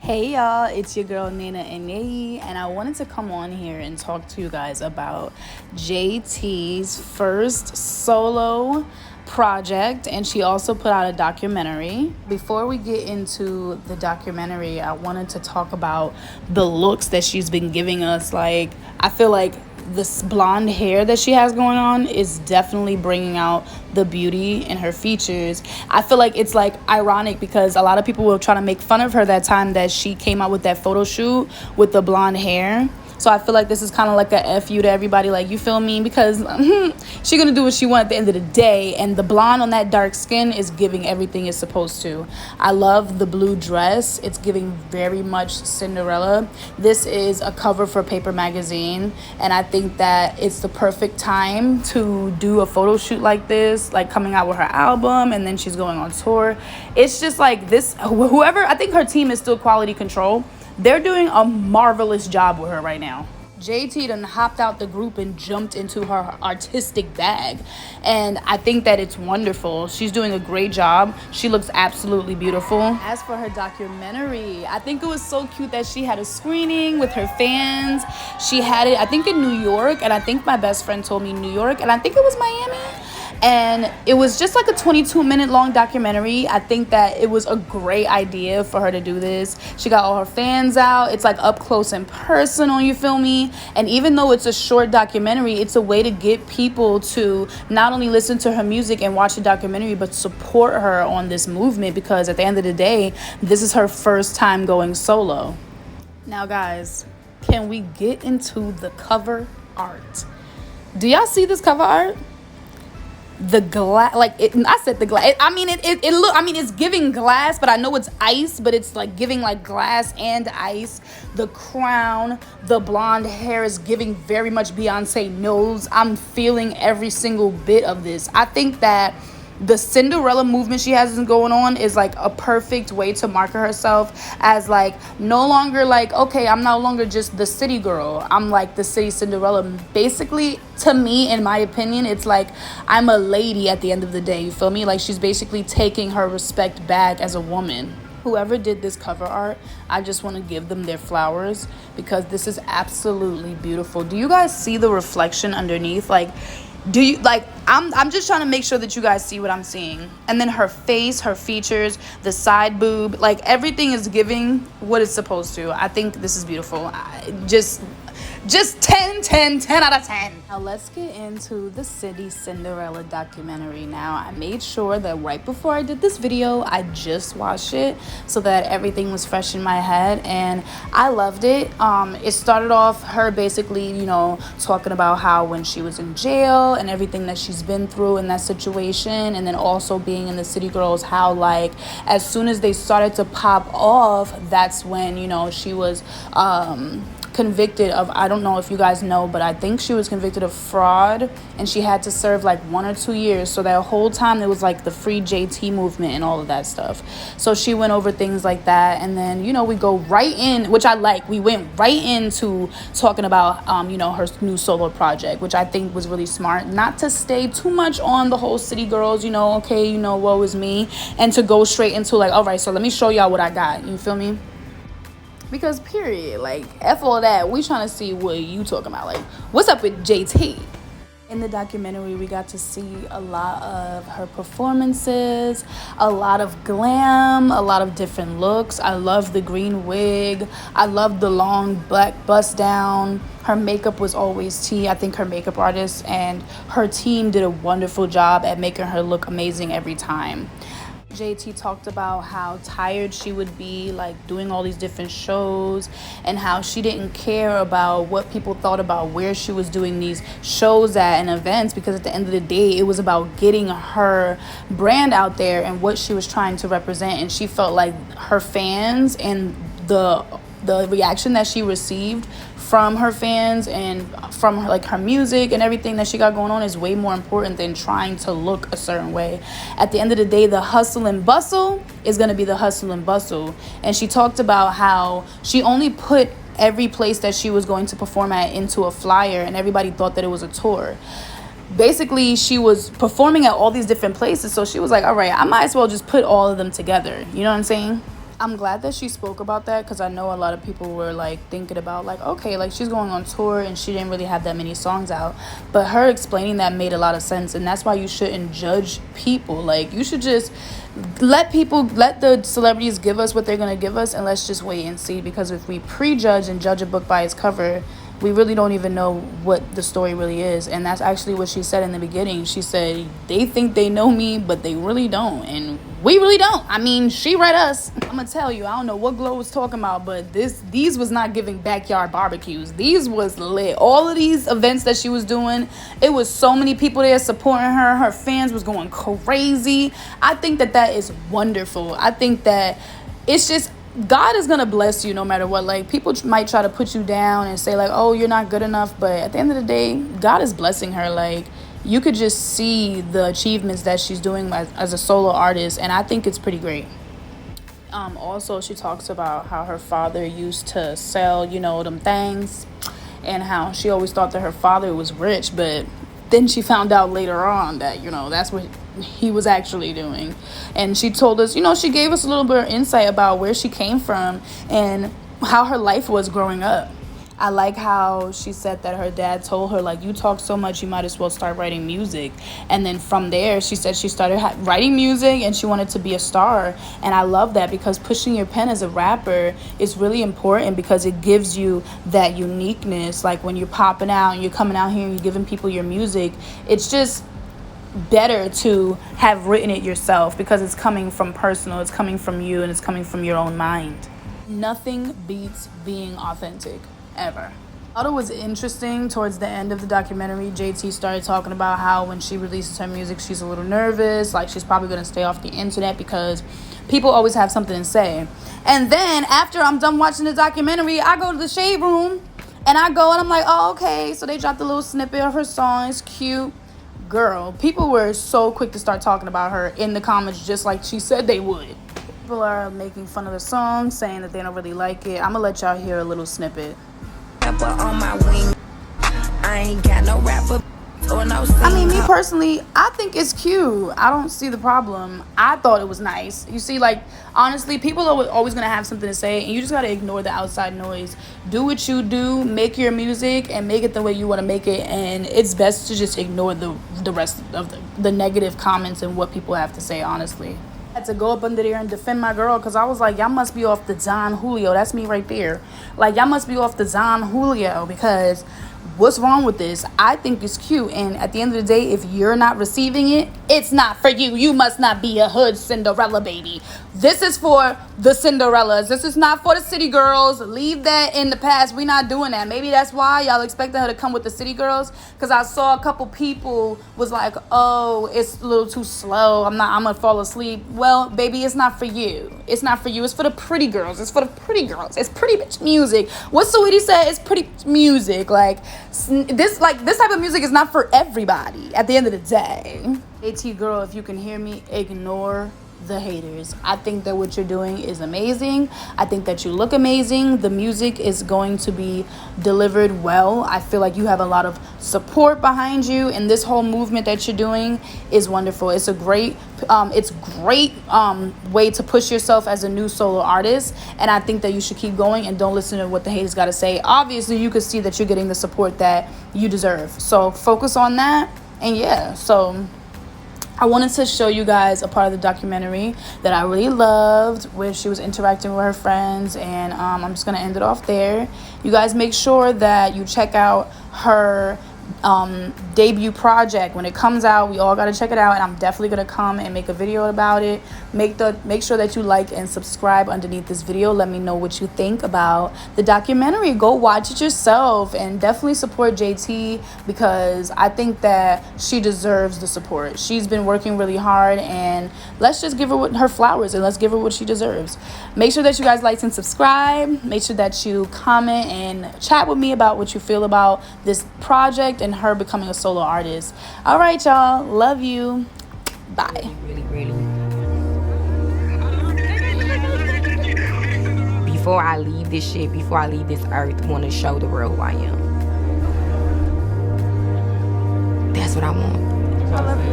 Hey y'all, it's your girl Nina Enyei, and I wanted to come on here and talk to you guys about JT's first solo project, and she also put out a documentary. Before we get into the documentary, I wanted to talk about the looks that she's been giving us. Like, I feel like this blonde hair that she has going on is definitely bringing out the beauty in her features. I feel like it's like ironic because a lot of people were trying to make fun of her that time that she came out with that photo shoot with the blonde hair. So I feel like this is kind of like a F you to everybody, like, you feel me? Because she gonna do what she want at the end of the day, and the blonde on that dark skin is giving everything it's supposed to. I love the blue dress. It's giving very much Cinderella. This is a cover for Paper Magazine, and I think that it's the perfect time to do a photo shoot like this, like coming out with her album, and then she's going on tour. It's just like this, whoever, I think her team is still quality control. They're doing a marvelous job with her right now. JT done hopped out the group and jumped into her artistic bag. And I think that it's wonderful. She's doing a great job. She looks absolutely beautiful. As for her documentary, I think it was so cute that she had a screening with her fans. She had it, I think, in New York. And I think my best friend told me New York. And I think it was Miami. And it was just like a 22-minute long documentary. I think that it was a great idea for her to do this. She got all her fans out. It's like up close and personal, you feel me? And even though it's a short documentary, it's a way to get people to not only listen to her music and watch the documentary, but support her on this movement, because at the end of the day, this is her first time going solo. Now, guys, can we get into the cover art? Do y'all see this cover art? The glass, like it, I said the glass, it's giving glass, but I know it's ice, but it's like giving like glass and ice. The crown, the blonde hair is giving very much Beyonce nose. I'm feeling every single bit of this. I think that the Cinderella movement she has going on is like a perfect way to market herself as like no longer like, okay, I'm no longer just the city girl, I'm like the city Cinderella. Basically, to me, in my opinion, it's like I'm a lady at the end of the day, you feel me? Like, she's basically taking her respect back as a woman. Whoever did this cover art, I just want to give them their flowers, because this is absolutely beautiful. Do you guys see the reflection underneath? Like, do you like, I'm just trying to make sure that you guys see what I'm seeing. And then her face, her features, the side boob, like everything is giving what it's supposed to. I think this is beautiful. Just 10 out of 10. Now let's get into the City Cinderella documentary. Now, I made sure that right before I did this video, I just watched it so that everything was fresh in my head, and I loved it. It started off her basically, talking about how when she was in jail and everything that she's been through in that situation, and then also being in the City Girls, how like as soon as they started to pop off, that's when, she was convicted of, I don't know if you guys know, but I think she was convicted of fraud, and she had to serve like 1 or 2 years. So that whole time it was like the free JT movement and all of that stuff. So she went over things like that, and then we go right in, which I like, we went right into talking about her new solo project, which I think was really smart, not to stay too much on the whole City Girls, woe is me, and to go straight into like, all right, so let me show y'all what I got, you feel me? Because period, like, F all that, we trying to see what you talking about, like, what's up with JT? In the documentary, we got to see a lot of her performances, a lot of glam, a lot of different looks. I love the green wig. I love the long black bust down. Her makeup was always tea. I think her makeup artist and her team did a wonderful job at making her look amazing every time. JT talked about how tired she would be, like, doing all these different shows, and how she didn't care about what people thought about where she was doing these shows at and events, because at the end of the day, it was about getting her brand out there and what she was trying to represent. And she felt like her fans and the reaction that she received from her fans and from her music and everything that she got going on is way more important than trying to look a certain way. At the end of the day, the hustle and bustle is going to be the hustle and bustle. And she talked about how she only put every place that she was going to perform at into a flyer, and everybody thought that it was a tour. Basically, she was performing at all these different places, so she was like, all right, I might as well just put all of them together. You know what I'm saying? I'm glad that she spoke about that, because I know a lot of people were like thinking about like, okay, like she's going on tour and she didn't really have that many songs out, but her explaining that made a lot of sense. And that's why you shouldn't judge people. Like, you should just let the celebrities give us what they're going to give us, and let's just wait and see. Because if we prejudge and judge a book by its cover, we really don't even know what the story really is. And that's actually what she said in the beginning. She said they think they know me, but they really don't, and we really don't. I mean, she read us. I'm gonna tell you, I don't know what Glow was talking about, but these was not giving backyard barbecues. These was lit. All of these events that she was doing, it was so many people there supporting her. Her fans was going crazy. I think that is wonderful. I think that it's just, God is gonna bless you no matter what. Like, people might try to put you down and say like, oh, you're not good enough, but at the end of the day, God is blessing her. Like, you could just see the achievements that she's doing as a solo artist, and I think it's pretty great. Also, she talks about how her father used to sell, them things, and how she always thought that her father was rich, but then she found out later on that, that's what he was actually doing. And she told us, she gave us a little bit of insight about where she came from and how her life was growing up. I like how she said that her dad told her, like, you talk so much, you might as well start writing music. And then from there, she said she started writing music and she wanted to be a star. And I love that, because pushing your pen as a rapper is really important, because it gives you that uniqueness. Like, when you're popping out and you're coming out here and you're giving people your music, it's just better to have written it yourself, because it's coming from personal, it's coming from you, and it's coming from your own mind. Nothing beats being authentic, ever. I thought it was interesting towards the end of the documentary, JT started talking about how when she releases her music, she's a little nervous, like she's probably going to stay off the internet because people always have something to say. And then after I'm done watching the documentary, I go to the shade room and I'm like, oh, okay, so they dropped a little snippet of her song, it's cute. Girl, people were so quick to start talking about her in the comments, just like she said they would. People are making fun of the song, saying that they don't really like it. I'm gonna let y'all hear a little snippet. On my wing, I ain't got no rapper or no singer. I mean, me personally, I think it's cute. I don't see the problem. I thought it was nice. You see, like, honestly, people are always gonna have something to say, and you just gotta ignore the outside noise. Do what you do, make your music, and make it the way you want to make it. And it's best to just ignore the rest of the negative comments and what people have to say, honestly. I had to go up under there and defend my girl, because I was like, y'all must be off the Don Julio. That's me right there. Like, y'all must be off the Don Julio, because what's wrong with this? I think it's cute, and at the end of the day, if you're not receiving it, it's not for you. You must not be a hood Cinderella baby. This is for the Cinderellas. This is not for the city girls. Leave that in the past. We're not doing that. Maybe that's why y'all expected her to come with the city girls, because I saw a couple people was like, oh, it's a little too slow, I'm gonna fall asleep. Well, baby, it's not for you. It's not for you. It's for the pretty girls. It's for the pretty girls. It's pretty bitch music. What Saweetie said, it's pretty music. Like this type of music is not for everybody at the end of the day. AT girl, if you can hear me, ignore the haters. I think that what you're doing is amazing. I think that you look amazing. The music is going to be delivered well. I feel like you have a lot of support behind you, and this whole movement that you're doing is wonderful. It's a great way to push yourself as a new solo artist, and I think that you should keep going and don't listen to what the haters got to say. Obviously, you can see that you're getting the support that you deserve, so focus on that. And yeah, so I wanted to show you guys a part of the documentary that I really loved, where she was interacting with her friends, and I'm just going to end it off there. You guys make sure that you check out her debut project when it comes out. We all got to check it out, and I'm definitely going to come and make a video about it. Make sure that you like and subscribe underneath this video. Let me know what you think about the documentary. Go watch it yourself, and definitely support JT, because I think that she deserves the support. She's been working really hard, and let's just give her her flowers, and let's give her what she deserves. Make sure that you guys like and subscribe. Make sure that you comment and chat with me about what you feel about this project and her becoming a solo artist. All right, y'all, love you, bye. Really before I leave this shit, before I leave this earth, want to show the world who I am. That's what I want. I love you.